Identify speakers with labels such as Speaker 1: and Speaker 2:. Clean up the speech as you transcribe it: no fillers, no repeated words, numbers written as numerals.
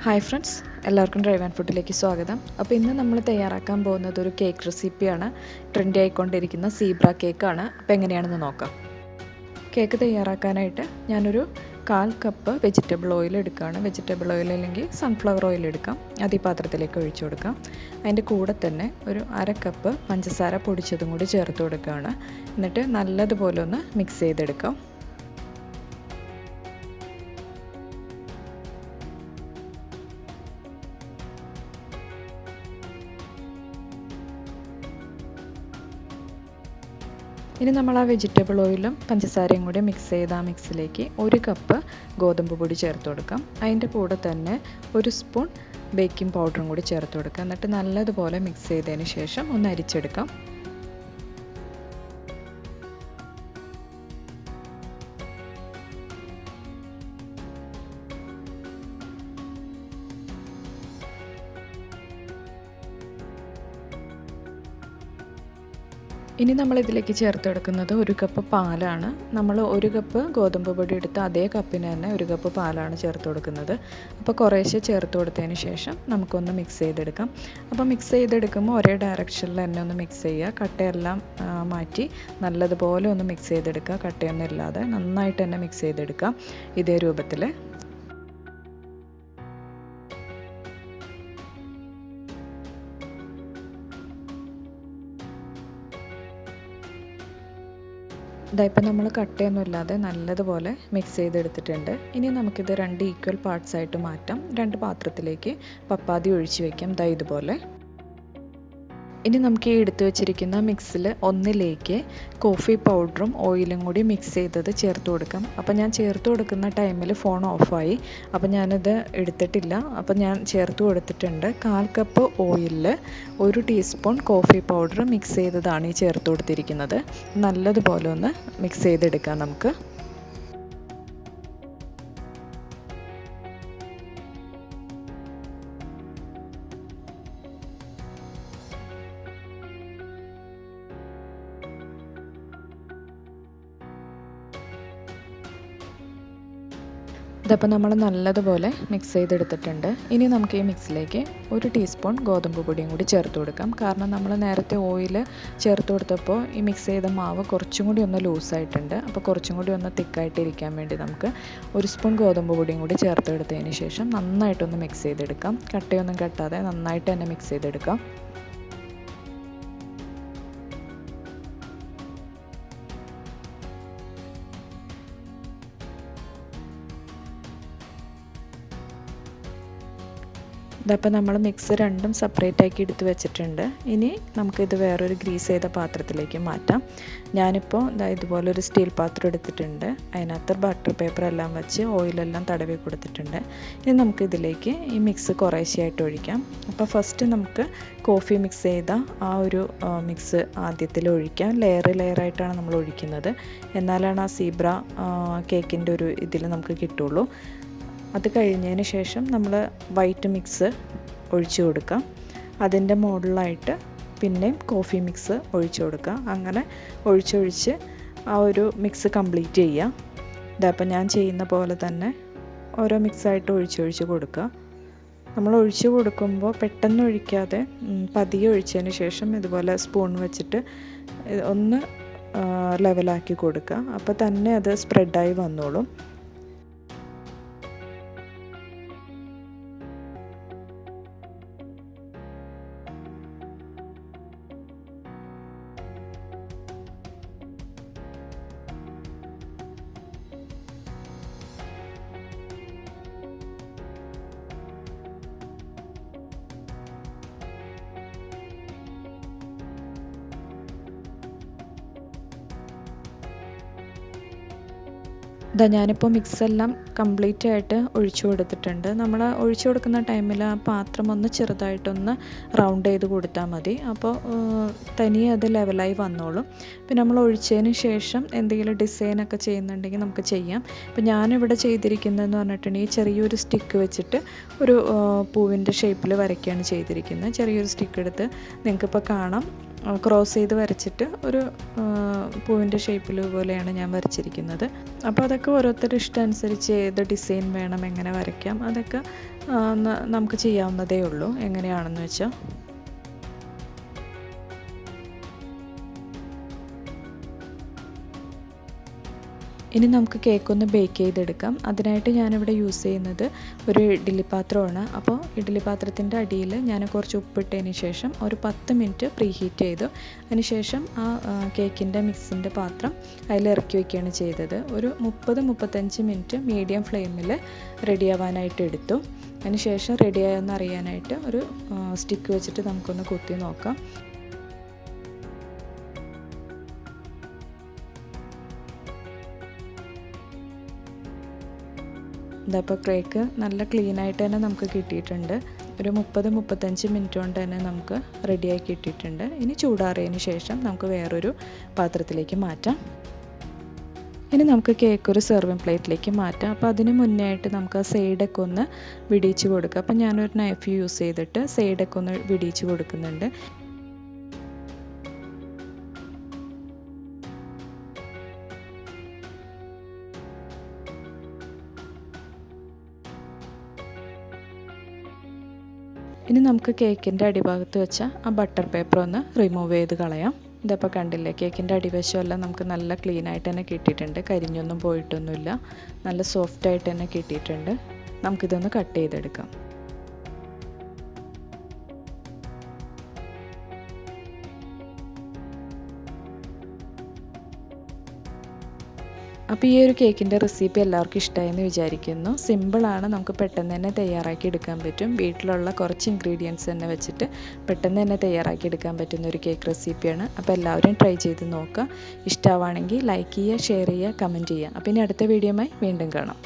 Speaker 1: Hi friends, എല്ലാവർക്കും drive and ഫുഡിലേക്ക് സ്വാഗതം. അപ്പോൾ ഇന്ന് നമ്മൾ തയ്യാറാക്കാൻ പോകുന്നത് ഒരു കേക്ക് റെസിപ്പിയാണ്. ട്രെൻഡി ആയിക്കൊണ്ടിരിക്കുന്ന സീബ്ര കേക്കാണ്. അപ്പോൾ എങ്ങനെയാണെന്ന് നോക്കാം. കേക്ക് തയ്യാറാക്കാനായിട്ട് ഞാനൊരു 1/4 കപ്പ് വെജിറ്റബിൾ ഓയിൽ എടുക്കുകയാണ്. വെജിറ്റബിൾ ഓയിൽ അല്ലെങ്കിൽ സൺഫ്ലവർ ഓയിൽ എടുക്കാം. അത് ഈ പാത്രത്തിലേക്ക് ഒഴിച്ചു കൊടുക്കാം. അതിൻ്റെ കൂടെ തന്നെ ഒരു 1/2 കപ്പ് പഞ്ചസാര പൊടിച്ചതും കൂടി ചേർത്ത് കൊടുക്കുകയാണ്. എന്നിട്ട് നല്ലതുപോലെ ഒന്ന് മിക്സ് ചെയ്തെടുക്കാം. ഇനി നമ്മൾ ആ വെജിറ്റബിൾ ഓയിലും പഞ്ചസാരയും കൂടി മിക്സ് ചെയ്ത് ആ മിക്സിലേക്ക് 1 കപ്പ് ഗോതമ്പ് പൊടി ചേർത്ത് കൊടുക്കാം. അതിൻ്റെ കൂടെ തന്നെ 1 സ്പൂൺ ബേക്കിംഗ് പൗഡറും കൂടി ചേർത്ത് കൊടുക്കാം. എന്നിട്ട് നല്ലതുപോലെ മിക്സ് ചെയ്തതിന് ശേഷം ഒന്ന് അരിച്ചെടുക്കാം. ഇനി നമ്മൾ ഇതിലേക്ക് ചേർത്ത് കൊടുക്കുന്നത് 1 കപ്പ് പാലാണ്. നമ്മൾ 1 കപ്പ് ഗോതമ്പ് പൊടി എടുത്ത് അതേ കപ്പിന് തന്നെ 1 കപ്പ് പാലാണ് ചേർത്ത് കൊടുക്കുന്നത്. അപ്പോൾ കുറേശ്ശെ ചേർത്ത് കൊടുത്തതിന് ശേഷം നമുക്കൊന്ന് മിക്സ് ചെയ്തെടുക്കാം. അപ്പോൾ മിക്സ് ചെയ്തെടുക്കുമ്പോൾ ഒരേ ഡയറക്ഷനിൽ തന്നെ ഒന്ന് മിക്സ് ചെയ്യുക. കട്ടയെല്ലാം മാറ്റി നല്ലതുപോലെ ഒന്ന് മിക്സ് ചെയ്തെടുക്കുക. കട്ടയൊന്നും ഇല്ലാതെ നന്നായിട്ട് തന്നെ മിക്സ് ചെയ്തെടുക്കാം ഇതേ രൂപത്തിൽ. ഇതായിപ്പോൾ നമ്മൾ കട്ടയൊന്നും ഇല്ലാതെ നല്ലതുപോലെ മിക്സ് ചെയ്തെടുത്തിട്ടുണ്ട്. ഇനി നമുക്കിത് 2 ഈക്വൽ പാർട്സ് ആയിട്ട് മാറ്റാം. 2 പാത്രത്തിലേക്ക് പപ്പാതി ഒഴിച്ച് വയ്ക്കാം. ഇതുപോലെ. ഇനി നമുക്ക് ഈ എടുത്തു വെച്ചിരിക്കുന്ന മിക്സിൽ ഒന്നിലേക്ക് കോഫി പൗഡറും ഓയിലും കൂടി മിക്സ് ചെയ്തത് ചേർത്ത് കൊടുക്കാം. അപ്പോൾ ഞാൻ ചേർത്ത് കൊടുക്കുന്ന ടൈമിൽ ഫോൺ ഓഫായി. അപ്പോൾ ഞാനിത് എടുത്തിട്ടില്ല. അപ്പോൾ ഞാൻ ചേർത്ത് കൊടുത്തിട്ടുണ്ട്. 1/4 കപ്പ് ഓയിലിൽ 1 ടീസ്പൂൺ കോഫി പൗഡർ മിക്സ് ചെയ്തതാണ് ഈ ചേർത്ത് കൊടുത്തിരിക്കുന്നത്. നല്ലതുപോലെ ഒന്ന് മിക്സ് ചെയ്തെടുക്കാം നമുക്ക്. ഇതപ്പോൾ നമ്മൾ നല്ലതുപോലെ മിക്സ് ചെയ്തെടുത്തിട്ടുണ്ട്. ഇനി നമുക്ക് ഈ മിക്സിലേക്ക് 1 ടീസ്പൂൺ ഗോതമ്പ് പൊടിയും കൂടി ചേർത്ത് കൊടുക്കാം. കാരണം നമ്മൾ നേരത്തെ ഓയിൽ ചേർത്ത് കൊടുത്തപ്പോൾ ഈ മിക്സ് ചെയ്ത മാവ് കുറച്ചും കൂടി ഒന്ന് ലൂസായിട്ടുണ്ട്. അപ്പോൾ കുറച്ചും കൂടി ഒന്ന് തിക്കായിട്ടിരിക്കാൻ വേണ്ടി നമുക്ക് 1 സ്പൂൺ ഗോതമ്പ് പൊടിയും കൂടി ചേർത്ത് എടുത്തതിന് ശേഷം നന്നായിട്ടൊന്ന് മിക്സ് ചെയ്തെടുക്കാം. കട്ടയൊന്നും കെട്ടാതെ നന്നായിട്ട് തന്നെ മിക്സ് ചെയ്തെടുക്കാം. ഇതപ്പോൾ നമ്മൾ മിക്സ് രണ്ടും സെപ്പറേറ്റ് ആക്കി എടുത്ത് വെച്ചിട്ടുണ്ട്. ഇനി നമുക്കിത് വേറൊരു ഗ്രീസ് ചെയ്ത പാത്രത്തിലേക്ക് മാറ്റാം. ഞാനിപ്പോൾ ഇതുപോലൊരു സ്റ്റീൽ പാത്രം എടുത്തിട്ടുണ്ട്. അതിനകത്ത് ബട്ടർ പേപ്പർ എല്ലാം വെച്ച് ഓയിലെല്ലാം തടവി കൊടുത്തിട്ടുണ്ട്. ഇനി നമുക്കിതിലേക്ക് ഈ മിക്സ് കുറേശ്ശെയായിട്ട് ഒഴിക്കാം. അപ്പോൾ ഫസ്റ്റ് നമുക്ക് കോഫി മിക്സ് ചെയ്ത ആ ഒരു മിക്സ് ആദ്യത്തിൽ ഒഴിക്കാം. ലെയറായിട്ടാണ് നമ്മൾ ഒഴിക്കുന്നത്. എന്നാലാണ് ആ സീബ്ര കേക്കിൻ്റെ ഒരു ഇതിൽ നമുക്ക് കിട്ടുള്ളൂ. അത് കഴിഞ്ഞതിന് ശേഷം നമ്മൾ വൈറ്റ് മിക്സ് ഒഴിച്ചു കൊടുക്കാം. അതിൻ്റെ മുകളിലായിട്ട് പിന്നെയും കോഫി മിക്സ് ഒഴിച്ചു കൊടുക്കുക. അങ്ങനെ ഒഴിച്ചൊഴിച്ച് ആ ഒരു മിക്സ് കംപ്ലീറ്റ് ചെയ്യുക. ഇതപ്പോൾ ഞാൻ ചെയ്യുന്ന പോലെ തന്നെ ഓരോ മിക്സായിട്ട് ഒഴിച്ചൊഴിച്ച് കൊടുക്കുക. നമ്മൾ ഒഴിച്ചു കൊടുക്കുമ്പോൾ പെട്ടെന്ന് ഒഴിക്കാതെ പതിയെ ഒഴിച്ചതിന് ശേഷം ഇതുപോലെ സ്പൂൺ വെച്ചിട്ട് ഒന്ന് ലെവലാക്കി കൊടുക്കുക. അപ്പോൾ തന്നെ അത് സ്പ്രെഡായി വന്നോളും. ഞാനിപ്പോൾ മിക്സെല്ലാം കംപ്ലീറ്റ് ആയിട്ട് ഒഴിച്ചു കൊടുത്തിട്ടുണ്ട്. നമ്മൾ ഒഴിച്ചു കൊടുക്കുന്ന ടൈമിൽ ആ പാത്രം ഒന്ന് ചെറുതായിട്ടൊന്ന് റൗണ്ട് ചെയ്ത് കൊടുത്താൽ മതി. അപ്പോൾ തനിയെ അത് ലെവലായി വന്നോളും. പിന്നെ നമ്മൾ ഒഴിച്ചതിന് ശേഷം എന്തെങ്കിലും ഡിസൈനൊക്കെ ചെയ്യുന്നുണ്ടെങ്കിൽ നമുക്ക് ചെയ്യാം. ഇപ്പോൾ ഞാനിവിടെ ചെയ്തിരിക്കുന്നതെന്ന് പറഞ്ഞിട്ടുണ്ടെങ്കിൽ ചെറിയൊരു സ്റ്റിക്ക് വെച്ചിട്ട് ഒരു പൂവിൻ്റെ ഷേപ്പിൽ വരയ്ക്കുകയാണ് ചെയ്തിരിക്കുന്നത്. ചെറിയൊരു സ്റ്റിക്ക് എടുത്ത് നിങ്ങൾക്കിപ്പോൾ കാണാം ക്രോസ് ചെയ്ത് വരച്ചിട്ട് ഒരു പൂവിൻ്റെ ഷേപ്പിൽ പോലെയാണ് ഞാൻ വരച്ചിരിക്കുന്നത്. അപ്പോൾ അതൊക്കെ ഓരോരുത്തരുടെ ഇഷ്ടം അനുസരിച്ച് ഏത് ഡിസൈൻ വേണം, എങ്ങനെ വരയ്ക്കാം, അതൊക്കെ നമുക്ക് ചെയ്യാവുന്നതേ ഉള്ളൂ, എങ്ങനെയാണെന്ന് വെച്ചാൽ. ഇനി നമുക്ക് കേക്ക് ഒന്ന് ബേക്ക് ചെയ്തെടുക്കാം. അതിനായിട്ട് ഞാനിവിടെ യൂസ് ചെയ്യുന്നത് ഒരു ഇഡ്ഡലി പാത്രമാണ്. അപ്പോൾ ഇഡ്ഡലി പാത്രത്തിൻ്റെ അടിയിൽ ഞാൻ കുറച്ച് ഉപ്പിട്ടതിന് ശേഷം ഒരു 10 മിനിറ്റ് പ്രീ ഹീറ്റ് ചെയ്തു. അതിനുശേഷം ആ കേക്കിൻ്റെ മിക്സിൻ്റെ പാത്രം അതിൽ ഇറക്കി വയ്ക്കുകയാണ് ചെയ്തത്. ഒരു 30-35 മിനിറ്റ് മീഡിയം ഫ്ലെയിമിൽ റെഡിയാവാനായിട്ട് എടുത്തു. അതിനുശേഷം റെഡിയായെന്ന് അറിയാനായിട്ട് ഒരു സ്റ്റിക്ക് വെച്ചിട്ട് നമുക്കൊന്ന് കുത്തി നോക്കാം. ഇതപ്പോൾ കേക്ക് നല്ല ക്ലീനായിട്ട് തന്നെ നമുക്ക് കിട്ടിയിട്ടുണ്ട്. ഒരു 30-35 മിനിറ്റ് കൊണ്ട് തന്നെ നമുക്ക് റെഡിയായി കിട്ടിയിട്ടുണ്ട്. ഇനി ചൂടാറിയതിന് ശേഷം നമുക്ക് വേറൊരു പാത്രത്തിലേക്ക് മാറ്റാം. ഇനി നമുക്ക് കേക്ക് ഒരു സെർവിങ് പ്ലേറ്റിലേക്ക് മാറ്റാം. അപ്പോൾ അതിന് മുന്നേ ആയിട്ട് നമുക്ക് ആ സൈഡൊക്കെ ഒന്ന് വിടിയിച്ച് കൊടുക്കാം. അപ്പോൾ ഞാനൊരു നൈഫ് യൂസ് ചെയ്തിട്ട് സൈഡൊക്കെ ഒന്ന് വിടിയിച്ച് കൊടുക്കുന്നുണ്ട്. ഇനി നമുക്ക് കേക്കിൻ്റെ അടിഭാഗത്ത് വെച്ച ആ ബട്ടർ പേപ്പർ ഒന്ന് റിമൂവ് ചെയ്ത് കളയാം. ഇതപ്പോൾ കണ്ടില്ലേ, കേക്കിൻ്റെ അടിവശമെല്ലാം നമുക്ക് നല്ല ക്ലീൻ ആയിട്ട് തന്നെ കിട്ടിയിട്ടുണ്ട്. കരിഞ്ഞൊന്നും പോയിട്ടൊന്നുമില്ല, നല്ല സോഫ്റ്റായിട്ട് തന്നെ കിട്ടിയിട്ടുണ്ട്. നമുക്കിതൊന്ന് കട്ട് ചെയ്തെടുക്കാം. അപ്പോൾ ഈ ഒരു കേക്കിൻ്റെ റെസിപ്പി എല്ലാവർക്കും ഇഷ്ടമായെന്ന് വിചാരിക്കുന്നു. സിമ്പിളാണ്, നമുക്ക് പെട്ടെന്ന് തന്നെ തയ്യാറാക്കി എടുക്കാൻ പറ്റും. വീട്ടിലുള്ള കുറച്ച് ഇൻഗ്രീഡിയൻസ് തന്നെ വെച്ചിട്ട് പെട്ടെന്ന് തന്നെ തയ്യാറാക്കി എടുക്കാൻ പറ്റുന്ന ഒരു കേക്ക് റെസിപ്പിയാണ്. അപ്പോൾ എല്ലാവരും ട്രൈ ചെയ്ത് നോക്കുക. ഇഷ്ടമാണെങ്കിൽ ലൈക്ക് ചെയ്യുക, ഷെയർ ചെയ്യുക, കമൻറ്റ് ചെയ്യുക. അപ്പോൾ ഇനി അടുത്ത വീഡിയോയുമായി വീണ്ടും കാണാം.